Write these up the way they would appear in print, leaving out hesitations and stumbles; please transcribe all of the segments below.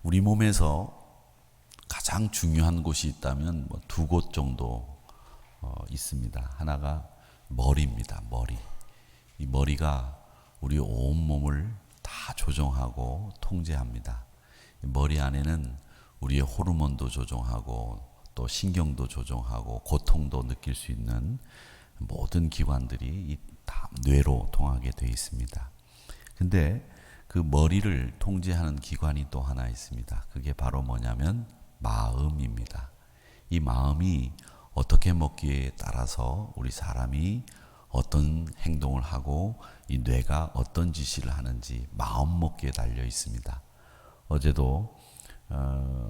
우리 몸에서 가장 중요한 곳이 있다면 두 곳 정도 있습니다. 하나가 머리입니다. 머리. 이 머리가 우리 온 몸을 다 조종하고 통제합니다. 이 머리 안에는 우리의 호르몬도 조종하고 또 신경도 조종하고 고통도 느낄 수 있는 모든 기관들이 다 뇌로 통하게 되어 있습니다. 근데 그 머리를 통제하는 기관이 또 하나 있습니다. 그게 바로 뭐냐면 마음입니다. 이 마음이 어떻게 먹기에 따라서 우리 사람이 어떤 행동을 하고 이 뇌가 어떤 지시를 하는지 마음 먹기에 달려 있습니다. 어제도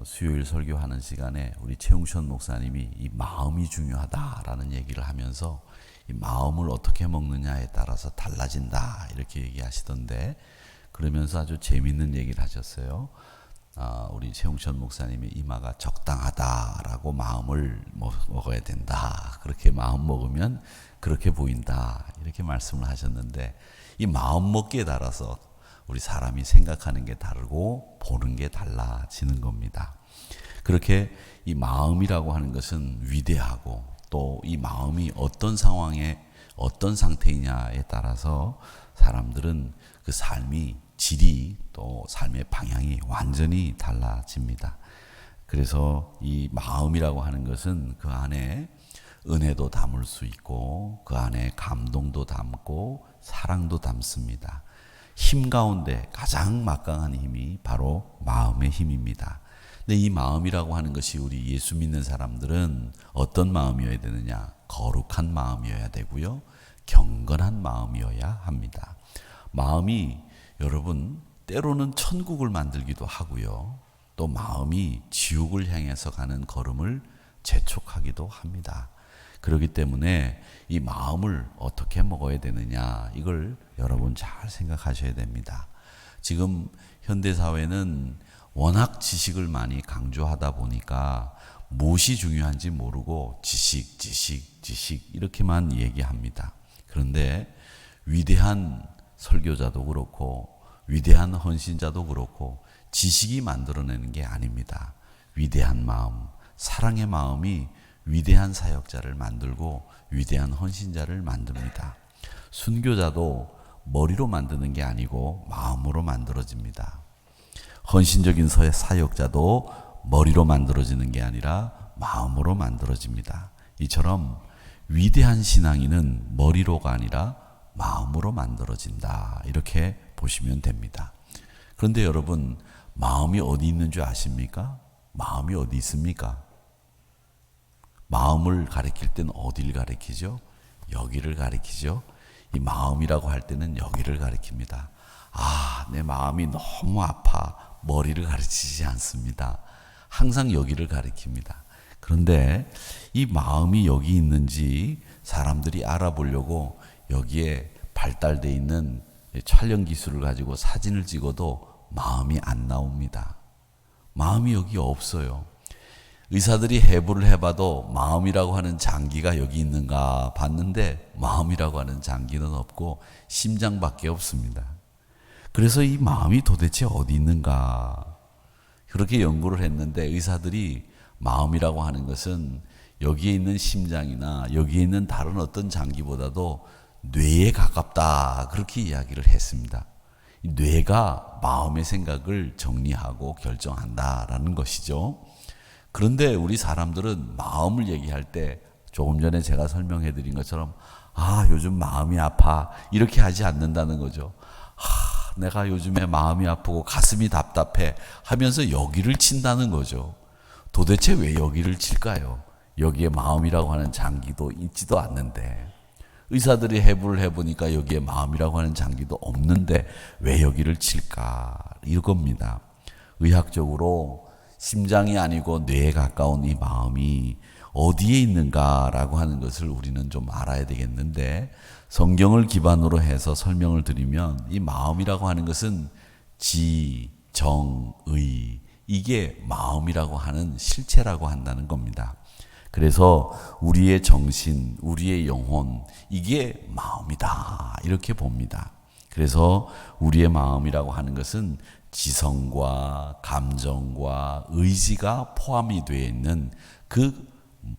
수요일 설교하는 시간에 우리 최웅션 목사님이 이 마음이 중요하다라는 얘기를 하면서 이 마음을 어떻게 먹느냐에 따라서 달라진다 이렇게 얘기하시던데, 그러면서 아주 재밌는 얘기를 하셨어요. 우리 최웅천 목사님의 이마가 적당하다라고 마음을 먹어야 된다. 그렇게 마음 먹으면 그렇게 보인다. 이렇게 말씀을 하셨는데, 이 마음 먹기에 따라서 우리 사람이 생각하는 게 다르고 보는 게 달라지는 겁니다. 그렇게 이 마음이라고 하는 것은 위대하고 또 이 마음이 어떤 상황에 어떤 상태이냐에 따라서 사람들은 그 삶이 질이 또 삶의 방향이 완전히 달라집니다. 그래서 이 마음이라고 하는 것은 그 안에 은혜도 담을 수 있고 그 안에 감동도 담고 사랑도 담습니다. 힘 가운데 가장 막강한 힘이 바로 마음의 힘입니다. 근데 이 마음이라고 하는 것이 우리 예수 믿는 사람들은 어떤 마음이어야 되느냐? 거룩한 마음이어야 되고요, 경건한 마음이어야 합니다. 마음이 여러분 때로는 천국을 만들기도 하고요, 또 마음이 지옥을 향해서 가는 걸음을 재촉하기도 합니다. 그렇기 때문에 이 마음을 어떻게 먹어야 되느냐, 이걸 여러분 잘 생각하셔야 됩니다. 지금 현대사회는 워낙 지식을 많이 강조하다 보니까 무엇이 중요한지 모르고 지식 이렇게만 얘기합니다. 그런데 위대한 설교자도 그렇고 위대한 헌신자도 그렇고 지식이 만들어내는 게 아닙니다. 위대한 마음, 사랑의 마음이 위대한 사역자를 만들고 위대한 헌신자를 만듭니다. 순교자도 머리로 만드는 게 아니고 마음으로 만들어집니다. 헌신적인 사역자도 머리로 만들어지는 게 아니라 마음으로 만들어집니다. 이처럼 위대한 신앙인은 머리로가 아니라 마음으로 만들어진다, 이렇게 보시면 됩니다. 그런데 여러분, 마음이 어디 있는 줄 아십니까? 마음이 어디 있습니까? 마음을 가리킬 때는 어디를 가리키죠? 여기를 가리키죠. 이 마음이라고 할 때는 여기를 가리킵니다. 내 마음이 너무 아파, 머리를 가리키지 않습니다. 항상 여기를 가리킵니다. 그런데 이 마음이 여기 있는지 사람들이 알아보려고 여기에 발달되어 있는 촬영 기술을 가지고 사진을 찍어도 마음이 안 나옵니다. 마음이 여기 없어요. 의사들이 해부를 해봐도 마음이라고 하는 장기가 여기 있는가 봤는데 마음이라고 하는 장기는 없고 심장밖에 없습니다. 그래서 이 마음이 도대체 어디 있는가, 그렇게 연구를 했는데 의사들이 마음이라고 하는 것은 여기에 있는 심장이나 여기에 있는 다른 어떤 장기보다도 뇌에 가깝다, 그렇게 이야기를 했습니다. 뇌가 마음의 생각을 정리하고 결정한다라는 것이죠. 그런데 우리 사람들은 마음을 얘기할 때 조금 전에 제가 설명해 드린 것처럼 요즘 마음이 아파, 이렇게 하지 않는다는 거죠. 내가 요즘에 마음이 아프고 가슴이 답답해 하면서 여기를 친다는 거죠. 도대체 왜 여기를 칠까요? 여기에 마음이라고 하는 장기도 있지도 않는데, 의사들이 해부를 해보니까 여기에 마음이라고 하는 장기도 없는데 왜 여기를 칠까, 이겁니다. 의학적으로 심장이 아니고 뇌에 가까운 이 마음이 어디에 있는가라고 하는 것을 우리는 좀 알아야 되겠는데, 성경을 기반으로 해서 설명을 드리면 이 마음이라고 하는 것은 지, 정, 의, 이게 마음이라고 하는 실체라고 한다는 겁니다. 그래서 우리의 정신, 우리의 영혼, 이게 마음이다, 이렇게 봅니다. 그래서 우리의 마음이라고 하는 것은 지성과 감정과 의지가 포함이 되어 있는 그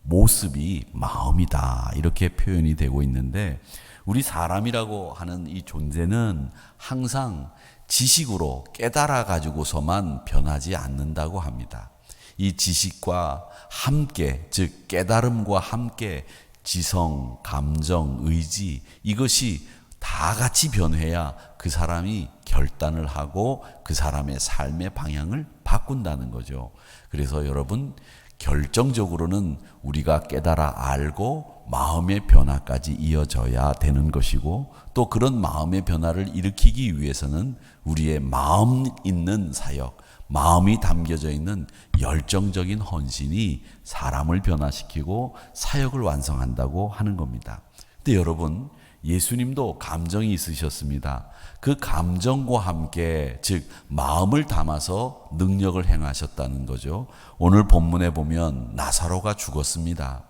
모습이 마음이다, 이렇게 표현이 되고 있는데, 우리 사람이라고 하는 이 존재는 항상 지식으로 깨달아 가지고서만 변하지 않는다고 합니다. 이 지식과 함께, 즉 깨달음과 함께 지성, 감정, 의지, 이것이 다 같이 변해야 그 사람이 결단을 하고 그 사람의 삶의 방향을 바꾼다는 거죠. 그래서 여러분, 결정적으로는 우리가 깨달아 알고 마음의 변화까지 이어져야 되는 것이고, 또 그런 마음의 변화를 일으키기 위해서는 우리의 마음 있는 사역, 마음이 담겨져 있는 열정적인 헌신이 사람을 변화시키고 사역을 완성한다고 하는 겁니다. 근데 여러분, 예수님도 감정이 있으셨습니다. 그 감정과 함께, 즉 마음을 담아서 능력을 행하셨다는 거죠. 오늘 본문에 보면 나사로가 죽었습니다.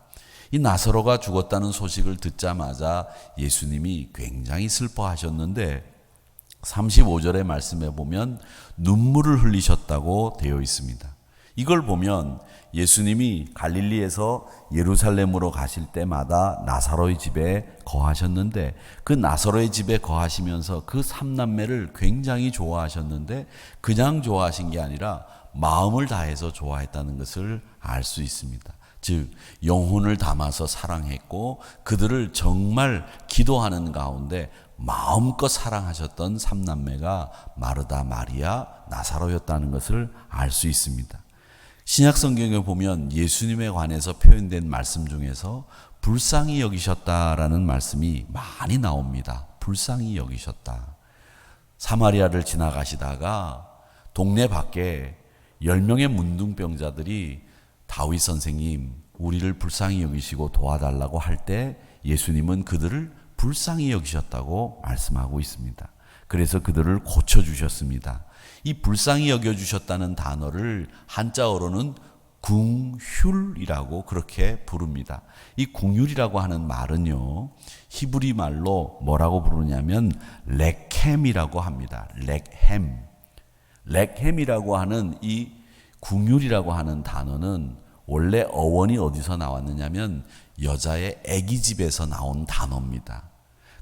이 나사로가 죽었다는 소식을 듣자마자 예수님이 굉장히 슬퍼하셨는데, 35절의 말씀에 보면 눈물을 흘리셨다고 되어 있습니다. 이걸 보면 예수님이 갈릴리에서 예루살렘으로 가실 때마다 나사로의 집에 거하셨는데, 그 나사로의 집에 거하시면서 그 삼남매를 굉장히 좋아하셨는데, 그냥 좋아하신 게 아니라 마음을 다해서 좋아했다는 것을 알 수 있습니다. 즉 영혼을 담아서 사랑했고, 그들을 정말 기도하는 가운데 마음껏 사랑하셨던 삼남매가 마르다, 마리아, 나사로였다는 것을 알 수 있습니다. 신약 성경에 보면 예수님에 관해서 표현된 말씀 중에서 불쌍히 여기셨다라는 말씀이 많이 나옵니다. 불쌍히 여기셨다. 사마리아를 지나가시다가 동네 밖에 10명의 문둥병자들이 다윗 선생님, 우리를 불쌍히 여기시고 도와달라고 할 때 예수님은 그들을 불쌍히 여기셨다고 말씀하고 있습니다. 그래서 그들을 고쳐주셨습니다. 이 불쌍히 여겨주셨다는 단어를 한자어로는 궁휼이라고 그렇게 부릅니다. 이 궁휼이라고 하는 말은요, 히브리 말로 뭐라고 부르냐면 렉햄이라고 합니다. 렉햄이라고 하는 이 궁휼이라고 하는 단어는 원래 어원이 어디서 나왔느냐면 여자의 아기집에서 나온 단어입니다.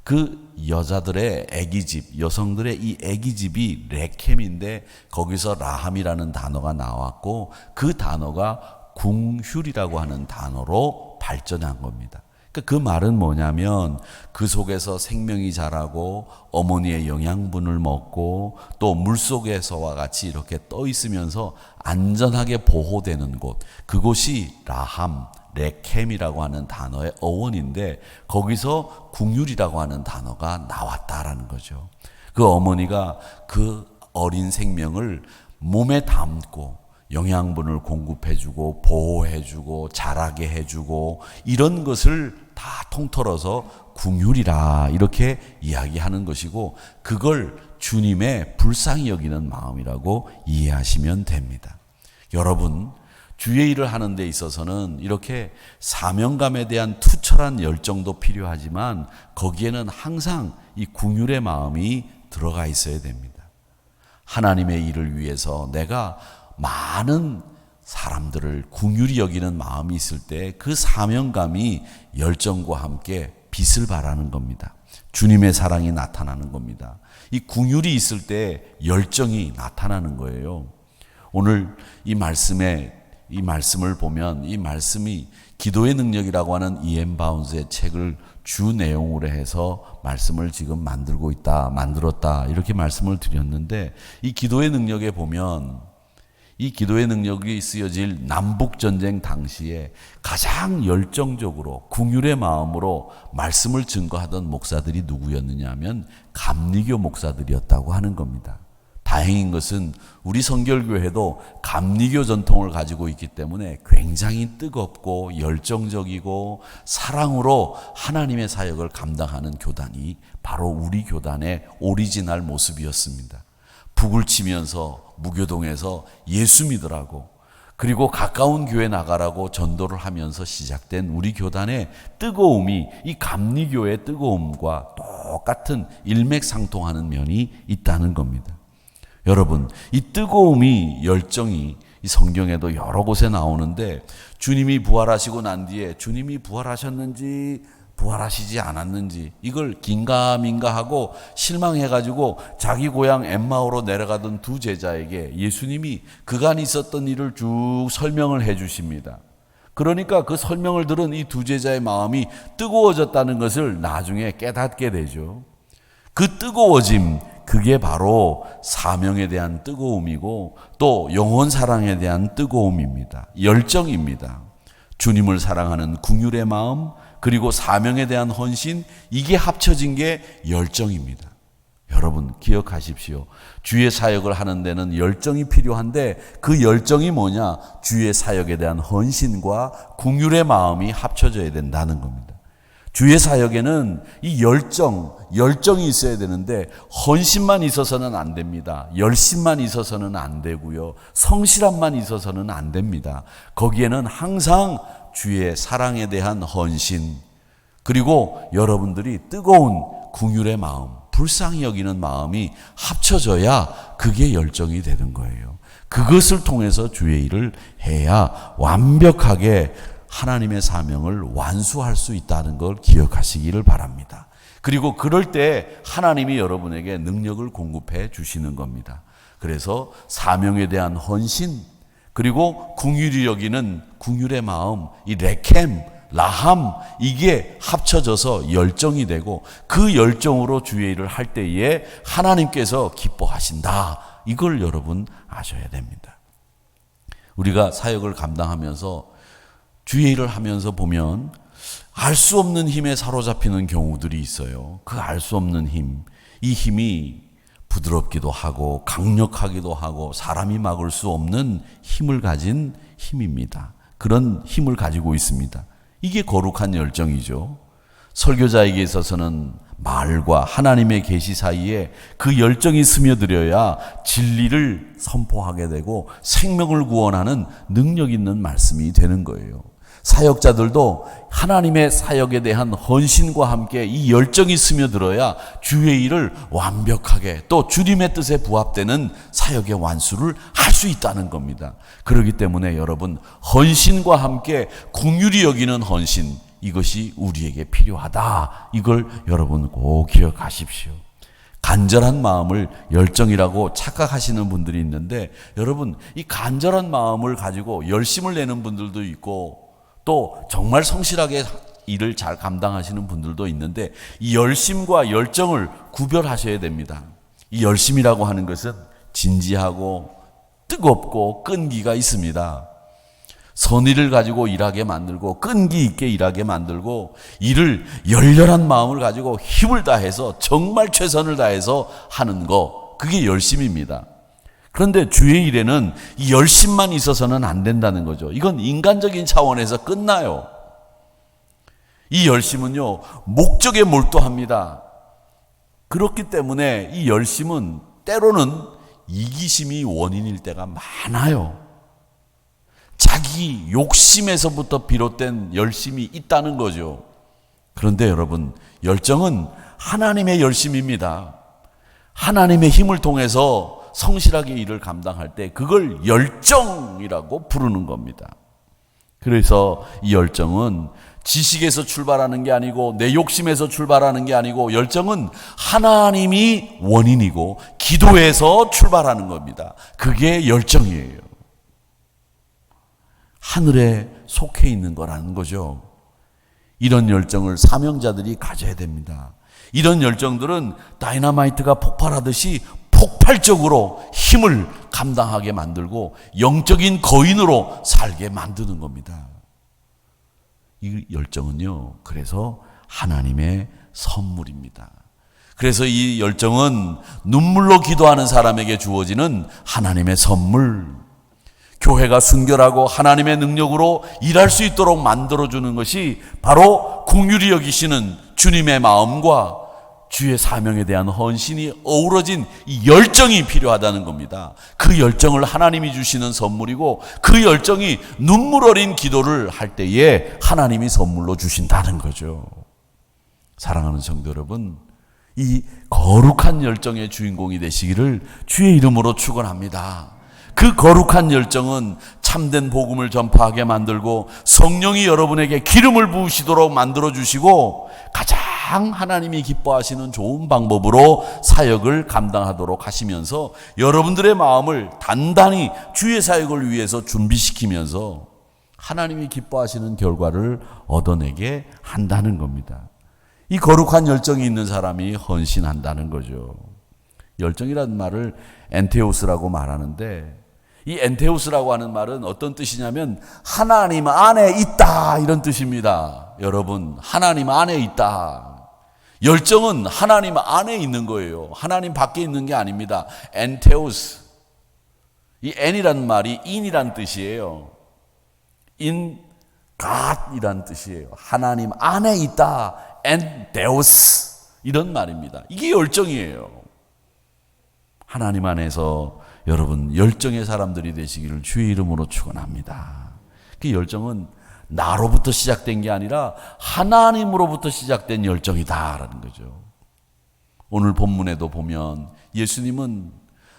그 여자들의 아기집, 여성들의 이 아기집이 렉햄인데, 거기서 라함이라는 단어가 나왔고, 그 단어가 궁휼이라고 하는 단어로 발전한 겁니다. 그 말은 뭐냐면, 그 속에서 생명이 자라고 어머니의 영양분을 먹고 또 물속에서와 같이 이렇게 떠 있으면서 안전하게 보호되는 곳, 그곳이 라함, 렉햄이라고 하는 단어의 어원인데, 거기서 궁휼이라고 하는 단어가 나왔다라는 거죠. 그 어머니가 그 어린 생명을 몸에 담고 영양분을 공급해주고 보호해주고 자라게 해주고, 이런 것을 다 통틀어서 궁휼이라 이렇게 이야기하는 것이고, 그걸 주님의 불쌍히 여기는 마음이라고 이해하시면 됩니다. 여러분, 주의 일을 하는 데 있어서는 이렇게 사명감에 대한 투철한 열정도 필요하지만, 거기에는 항상 이 궁휼의 마음이 들어가 있어야 됩니다. 하나님의 일을 위해서 내가 많은 사람들을 궁휼히 여기는 마음이 있을 때 그 사명감이 열정과 함께 빛을 발하는 겁니다. 주님의 사랑이 나타나는 겁니다. 이 궁휼이 있을 때 열정이 나타나는 거예요. 오늘 이 말씀을 보면, 이 말씀이 기도의 능력이라고 하는 이엠 바운스의 책을 주 내용으로 해서 말씀을 지금 만들었다 이렇게 말씀을 드렸는데, 이 기도의 능력에 보면, 이 기도의 능력이 쓰여질 남북전쟁 당시에 가장 열정적으로 궁휼의 마음으로 말씀을 증거하던 목사들이 누구였느냐 하면 감리교 목사들이었다고 하는 겁니다. 다행인 것은 우리 성결교회도 감리교 전통을 가지고 있기 때문에 굉장히 뜨겁고 열정적이고 사랑으로 하나님의 사역을 감당하는 교단이 바로 우리 교단의 오리지널 모습이었습니다. 북을 치면서 무교동에서 예수 믿으라고, 그리고 가까운 교회 나가라고 전도를 하면서 시작된 우리 교단의 뜨거움이 이 감리교의 뜨거움과 똑같은 일맥상통하는 면이 있다는 겁니다. 여러분, 이 뜨거움이, 열정이 이 성경에도 여러 곳에 나오는데 주님이 부활하시고 난 뒤에 주님이 부활하셨는지 부활하시지 않았는지 이걸 긴가민가하고 실망해가지고 자기 고향 엠마오로 내려가던 두 제자에게 예수님이 그간 있었던 일을 쭉 설명을 해 주십니다. 그러니까 그 설명을 들은 이 두 제자의 마음이 뜨거워졌다는 것을 나중에 깨닫게 되죠. 그 뜨거워짐, 그게 바로 사명에 대한 뜨거움이고 또 영혼 사랑에 대한 뜨거움입니다. 열정입니다. 주님을 사랑하는 긍휼의 마음, 그리고 사명에 대한 헌신, 이게 합쳐진 게 열정입니다. 여러분 기억하십시오. 주의 사역을 하는 데는 열정이 필요한데 그 열정이 뭐냐? 주의 사역에 대한 헌신과 긍휼의 마음이 합쳐져야 된다는 겁니다. 주의 사역에는 이 열정이 있어야 되는데 헌신만 있어서는 안 됩니다. 열심만 있어서는 안 되고요. 성실함만 있어서는 안 됩니다. 거기에는 항상 주의 사랑에 대한 헌신, 그리고 여러분들이 뜨거운 긍휼의 마음, 불쌍히 여기는 마음이 합쳐져야 그게 열정이 되는 거예요. 그것을 통해서 주의 일을 해야 완벽하게 하나님의 사명을 완수할 수 있다는 걸 기억하시기를 바랍니다. 그리고 그럴 때 하나님이 여러분에게 능력을 공급해 주시는 겁니다. 그래서 사명에 대한 헌신, 그리고 긍휼히 여기는 긍휼의 마음, 이 레켐, 라함, 이게 합쳐져서 열정이 되고 그 열정으로 주의 일을 할 때에 하나님께서 기뻐하신다. 이걸 여러분 아셔야 됩니다. 우리가 사역을 감당하면서 주의 일을 하면서 보면 알 수 없는 힘에 사로잡히는 경우들이 있어요. 그 알 수 없는 힘, 이 힘이 부드럽기도 하고 강력하기도 하고 사람이 막을 수 없는 힘을 가진 힘입니다. 그런 힘을 가지고 있습니다. 이게 거룩한 열정이죠. 설교자에게 있어서는 말과 하나님의 계시 사이에 그 열정이 스며들어야 진리를 선포하게 되고 생명을 구원하는 능력 있는 말씀이 되는 거예요. 사역자들도 하나님의 사역에 대한 헌신과 함께 이 열정이 스며들어야 주의 일을 완벽하게 또 주님의 뜻에 부합되는 사역의 완수를 할 수 있다는 겁니다. 그렇기 때문에 여러분, 헌신과 함께 긍휼히 여기는 헌신, 이것이 우리에게 필요하다. 이걸 여러분 꼭 기억하십시오. 간절한 마음을 열정이라고 착각하시는 분들이 있는데 여러분, 이 간절한 마음을 가지고 열심을 내는 분들도 있고 또 정말 성실하게 일을 잘 감당하시는 분들도 있는데 이 열심과 열정을 구별하셔야 됩니다. 이 열심이라고 하는 것은 진지하고 뜨겁고 끈기가 있습니다. 선의를 가지고 일하게 만들고 끈기 있게 일하게 만들고 일을 열렬한 마음을 가지고 힘을 다해서 정말 최선을 다해서 하는 거, 그게 열심입니다. 그런데 주의 일에는 이 열심만 있어서는 안 된다는 거죠. 이건 인간적인 차원에서 끝나요. 이 열심은요, 목적에 몰두합니다. 그렇기 때문에 이 열심은 때로는 이기심이 원인일 때가 많아요. 자기 욕심에서부터 비롯된 열심이 있다는 거죠. 그런데 여러분, 열정은 하나님의 열심입니다. 하나님의 힘을 통해서 성실하게 일을 감당할 때 그걸 열정이라고 부르는 겁니다. 그래서 이 열정은 지식에서 출발하는 게 아니고 내 욕심에서 출발하는 게 아니고 열정은 하나님이 원인이고 기도에서 출발하는 겁니다. 그게 열정이에요. 하늘에 속해 있는 거라는 거죠. 이런 열정을 사명자들이 가져야 됩니다. 이런 열정들은 다이너마이트가 폭발하듯이 폭발적으로 힘을 감당하게 만들고 영적인 거인으로 살게 만드는 겁니다. 이 열정은요, 그래서 하나님의 선물입니다. 그래서 이 열정은 눈물로 기도하는 사람에게 주어지는 하나님의 선물, 교회가 순결하고 하나님의 능력으로 일할 수 있도록 만들어주는 것이 바로 긍휼히 여기시는 주님의 마음과 주의 사명에 대한 헌신이 어우러진 이 열정이 필요하다는 겁니다. 그 열정을 하나님이 주시는 선물이고 그 열정이 눈물 어린 기도를 할 때에 하나님이 선물로 주신다는 거죠. 사랑하는 성도 여러분, 이 거룩한 열정의 주인공이 되시기를 주의 이름으로 축원합니다. 그 거룩한 열정은 참된 복음을 전파하게 만들고 성령이 여러분에게 기름을 부으시도록 만들어주시고 가장 하나님이 기뻐하시는 좋은 방법으로 사역을 감당하도록 하시면서 여러분들의 마음을 단단히 주의 사역을 위해서 준비시키면서 하나님이 기뻐하시는 결과를 얻어내게 한다는 겁니다. 이 거룩한 열정이 있는 사람이 헌신한다는 거죠. 열정이라는 말을 엔테오스라고 말하는데, 이 엔테오스라고 하는 말은 어떤 뜻이냐면 하나님 안에 있다, 이런 뜻입니다. 여러분, 하나님 안에 있다. 열정은 하나님 안에 있는 거예요. 하나님 밖에 있는 게 아닙니다. 엔테오스. 이 엔이라는 말이 인이란 뜻이에요. in God이란 뜻이에요. 하나님 안에 있다. and Deus, 이런 말입니다. 이게 열정이에요. 하나님 안에서 여러분 열정의 사람들이 되시기를 주의 이름으로 축원합니다. 그 열정은 나로부터 시작된 게 아니라 하나님으로부터 시작된 열정이다라는 거죠. 오늘 본문에도 보면 예수님은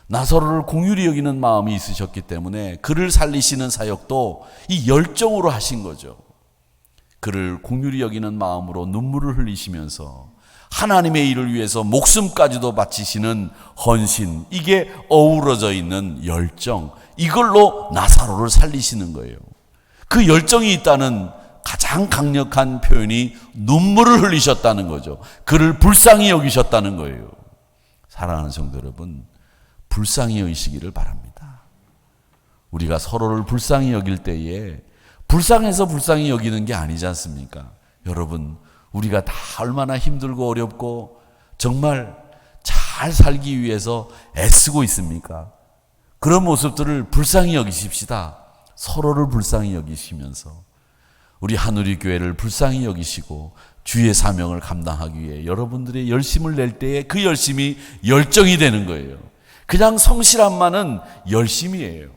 나사로를 긍휼히 여기는 마음이 있으셨기 때문에 그를 살리시는 사역도 이 열정으로 하신 거죠. 그를 긍휼히 여기는 마음으로 눈물을 흘리시면서 하나님의 일을 위해서 목숨까지도 바치시는 헌신, 이게 어우러져 있는 열정, 이걸로 나사로를 살리시는 거예요. 그 열정이 있다는 가장 강력한 표현이 눈물을 흘리셨다는 거죠. 그를 불쌍히 여기셨다는 거예요. 사랑하는 성도 여러분, 불쌍히 여기시기를 바랍니다. 우리가 서로를 불쌍히 여길 때에 불쌍해서 불쌍히 여기는 게 아니지 않습니까? 여러분, 우리가 다 얼마나 힘들고 어렵고 정말 잘 살기 위해서 애쓰고 있습니까? 그런 모습들을 불쌍히 여기십시다. 서로를 불쌍히 여기시면서 우리 하누리 교회를 불쌍히 여기시고 주의 사명을 감당하기 위해 여러분들의 열심을 낼 때에 그 열심이 열정이 되는 거예요. 그냥 성실함만은 열심이에요.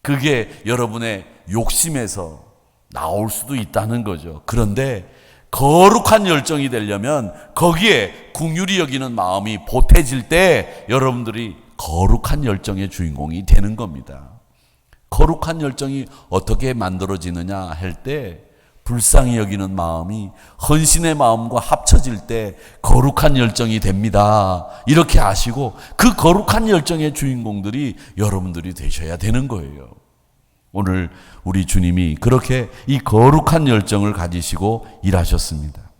그게 여러분의 욕심에서 나올 수도 있다는 거죠. 그런데 거룩한 열정이 되려면 거기에 긍휼히 여기는 마음이 보태질 때 여러분들이 거룩한 열정의 주인공이 되는 겁니다. 거룩한 열정이 어떻게 만들어지느냐 할 때 불쌍히 여기는 마음이 헌신의 마음과 합쳐질 때 거룩한 열정이 됩니다. 이렇게 아시고 그 거룩한 열정의 주인공들이 여러분들이 되셔야 되는 거예요. 오늘 우리 주님이 그렇게 이 거룩한 열정을 가지시고 일하셨습니다.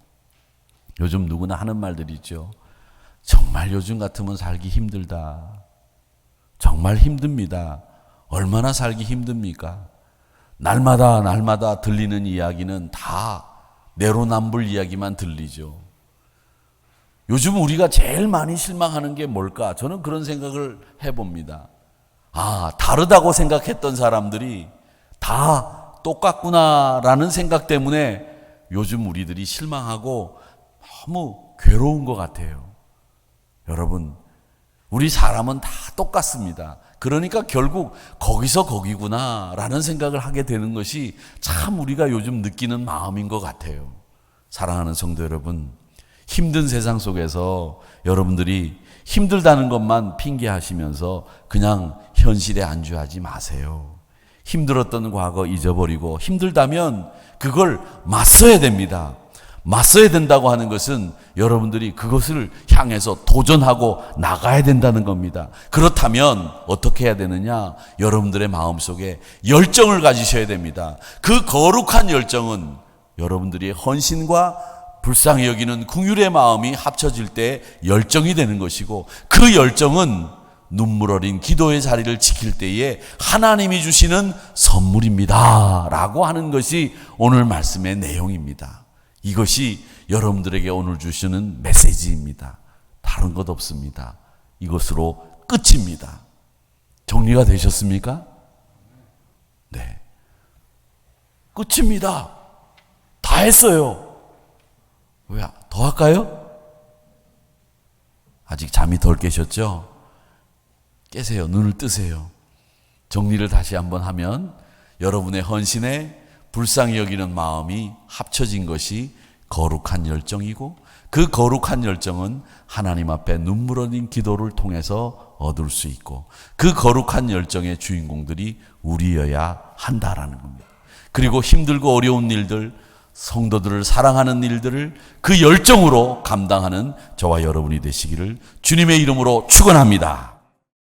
요즘 누구나 하는 말들이 있죠. 정말 요즘 같으면 살기 힘들다. 정말 힘듭니다. 얼마나 살기 힘듭니까? 날마다 들리는 이야기는 다 내로남불 이야기만 들리죠. 요즘 우리가 제일 많이 실망하는 게 뭘까? 저는 그런 생각을 해봅니다. 다르다고 생각했던 사람들이 다 똑같구나라는 생각 때문에 요즘 우리들이 실망하고 너무 괴로운 것 같아요. 여러분, 우리 사람은 다 똑같습니다. 그러니까 결국 거기서 거기구나라는 생각을 하게 되는 것이 참 우리가 요즘 느끼는 마음인 것 같아요. 사랑하는 성도 여러분, 힘든 세상 속에서 여러분들이 힘들다는 것만 핑계하시면서 그냥 현실에 안주하지 마세요. 힘들었던 과거 잊어버리고 힘들다면 그걸 맞서야 됩니다. 맞서야 된다고 하는 것은 여러분들이 그것을 향해서 도전하고 나가야 된다는 겁니다. 그렇다면 어떻게 해야 되느냐? 여러분들의 마음속에 열정을 가지셔야 됩니다. 그 거룩한 열정은 여러분들이 헌신과 불쌍히 여기는 긍휼의 마음이 합쳐질 때 열정이 되는 것이고, 그 열정은 눈물 어린 기도의 자리를 지킬 때에 하나님이 주시는 선물입니다 라고 하는 것이 오늘 말씀의 내용입니다. 이것이 여러분들에게 오늘 주시는 메시지입니다. 다른 것 없습니다. 이것으로 끝입니다. 정리가 되셨습니까? 네. 끝입니다. 다 했어요. 왜 더 할까요? 아직 잠이 덜 깨셨죠? 깨세요. 눈을 뜨세요. 정리를 다시 한번 하면 여러분의 헌신에 불쌍히 여기는 마음이 합쳐진 것이 거룩한 열정이고, 그 거룩한 열정은 하나님 앞에 눈물 흘린 기도를 통해서 얻을 수 있고 그 거룩한 열정의 주인공들이 우리여야 한다라는 겁니다. 그리고 힘들고 어려운 일들, 성도들을 사랑하는 일들을 그 열정으로 감당하는 저와 여러분이 되시기를 주님의 이름으로 축원합니다.